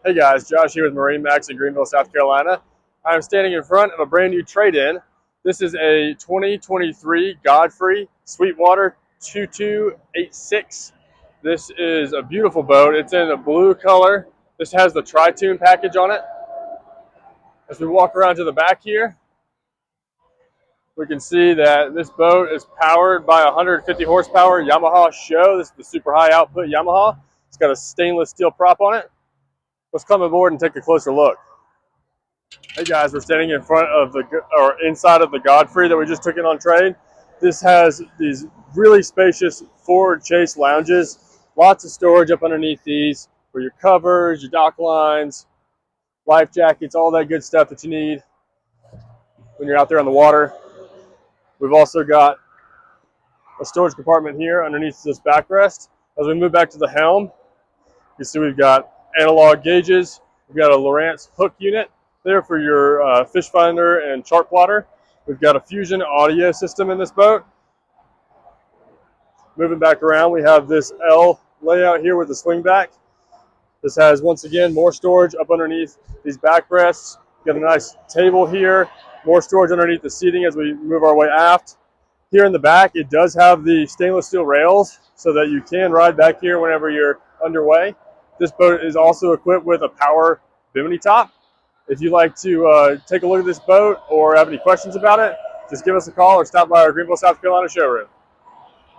Hey guys, Josh here with MarineMax in Greenville, South Carolina. I'm standing in front of a brand new trade-in. This is a 2023 Godfrey SW2286. This is a beautiful boat. It's in a blue color. This has the tritoon package on it. As we walk around to the back here, we can see that this boat is powered by 150 horsepower Yamaha SHO. This is the super high output Yamaha. It's got a stainless steel prop on it. Let's come aboard and take a closer look. Hey guys, we're standing in front of inside of the Godfrey that we just took in on trade. This has these really spacious forward chase lounges. Lots of storage up underneath these for your covers, your dock lines, life jackets, all that good stuff that you need when you're out there on the water. We've also got a storage compartment here underneath this backrest. As we move back to the helm, you see we've got analog gauges. We've got a Lowrance hook unit there for your fish finder and chart plotter. We've got a Fusion audio system in this boat. Moving back around, we have this L layout here with the swing back. This has, once again, more storage up underneath these backrests. Got a nice table here, more storage underneath the seating as we move our way aft. Here in the back, it does have the stainless steel rails so that you can ride back here whenever you're underway. This boat is also equipped with a power Bimini top. If you'd like to take a look at this boat or have any questions about it, just give us a call or stop by our Greenville, South Carolina showroom.